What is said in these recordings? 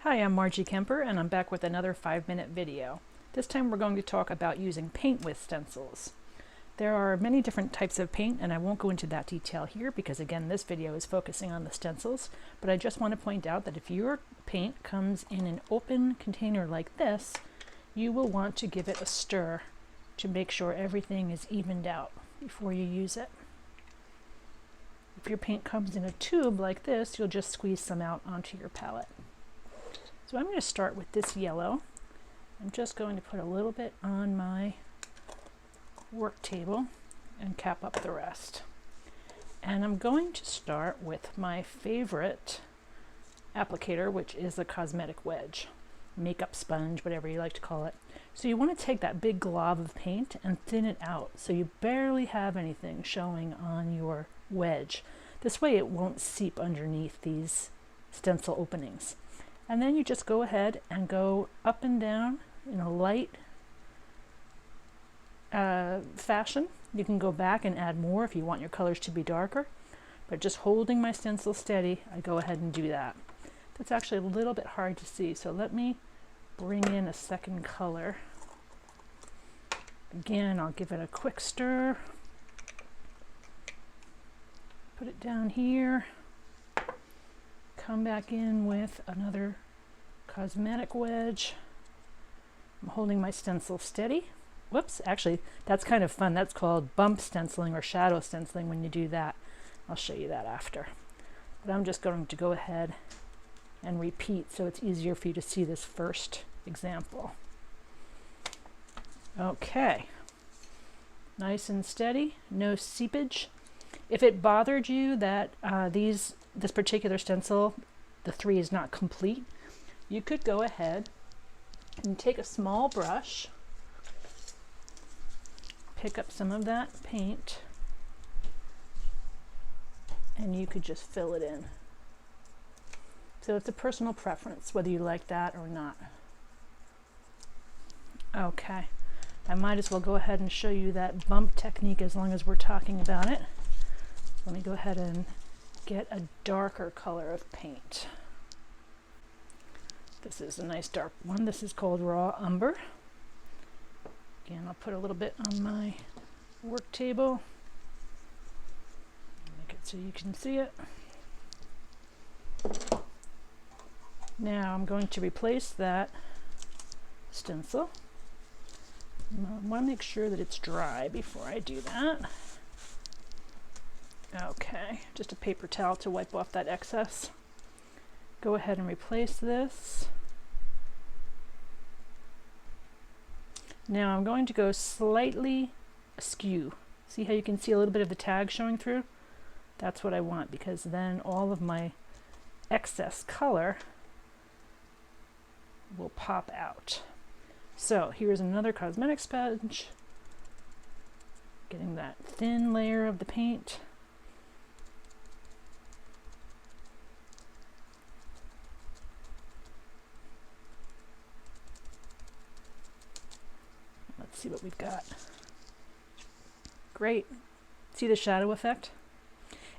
Hi, I'm Marjie Kemper and I'm back with another 5-minute video. This time we're going to talk about using paint with stencils. There are many different types of paint and I won't go into that detail here because again this video is focusing on the stencils, but I just want to point out that if your paint comes in an open container like this, you will want to give it a stir to make sure everything is evened out before you use it. If your paint comes in a tube like this, you'll just squeeze some out onto your palette. So I'm going to start with this yellow. I'm just going to put a little bit on my work table and cap up the rest. And I'm going to start with my favorite applicator, which is a cosmetic wedge, makeup sponge, whatever you like to call it. So you want to take that big glob of paint and thin it out so you barely have anything showing on your wedge. This way it won't seep underneath these stencil openings. And then you just go ahead and go up and down in a light fashion. You can go back and add more if you want your colors to be darker, but just holding my stencil steady, I go ahead and do that. That's actually a little bit hard to see, so let me bring in a second color. Again, I'll give it a quick stir. Put it down here. Come back in with another cosmetic wedge. I'm holding my stencil steady. Whoops, actually that's kind of fun. That's called bump stenciling or shadow stenciling when you do that. I'll show you that after. But I'm just going to go ahead and repeat so it's easier for you to see this first example. Okay, nice and steady, no seepage. If it bothered you that this particular stencil, the 3 is not complete, you could go ahead and take a small brush, pick up some of that paint, and you could just fill it in. So it's a personal preference whether you like that or not. Okay, I might as well go ahead and show you that bump technique as long as we're talking about it. Let me go ahead and get a darker color of paint. This is a nice dark one. This is called Raw Umber. Again, I'll put a little bit on my work table. Make it so you can see it. Now I'm going to replace that stencil. I want to make sure that it's dry before I do that. Okay, just a paper towel to wipe off that excess. Go ahead and replace this. Now I'm going to go slightly askew. See how you can see a little bit of the tag showing through? That's what I want, because then all of my excess color will pop out. So here's another cosmetic sponge. Getting that thin layer of the paint. Let's see what we've got. Great. See the shadow effect?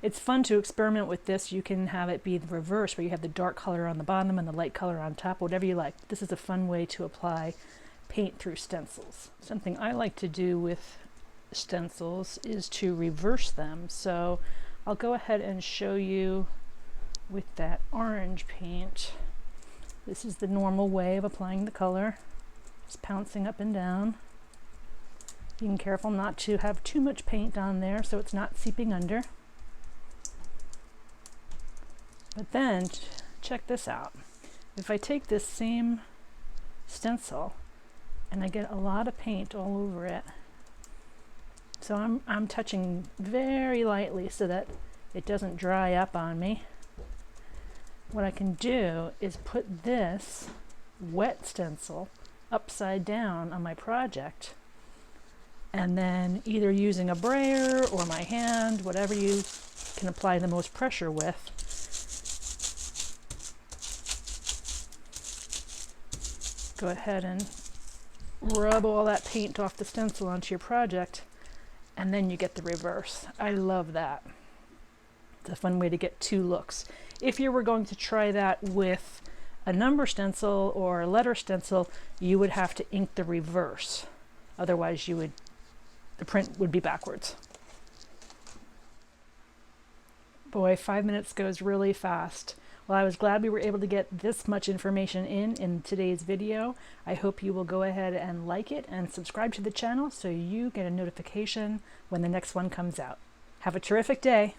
It's fun to experiment with this. You can have it be the reverse, where you have the dark color on the bottom and the light color on top, whatever you like. This is a fun way to apply paint through stencils. Something I like to do with stencils is to reverse them. So I'll go ahead and show you with that orange paint. This is the normal way of applying the color. Just pouncing up and down. Being careful not to have too much paint on there so it's not seeping under. But then, check this out. If I take this same stencil and I get a lot of paint all over it, so I'm touching very lightly so that it doesn't dry up on me. What I can do is put this wet stencil upside down on my project, and then either using a brayer or my hand, whatever you can apply the most pressure with, go ahead and rub all that paint off the stencil onto your project, and then you get the reverse. I love that. It's a fun way to get 2 looks. If you were going to try that with A number stencil or a letter stencil, you would have to ink the reverse. Otherwise the print would be backwards. Boy, 5 minutes goes really fast. Well, I was glad we were able to get this much information in today's video. I hope you will go ahead and like it and subscribe to the channel so you get a notification when the next one comes out. Have a terrific day.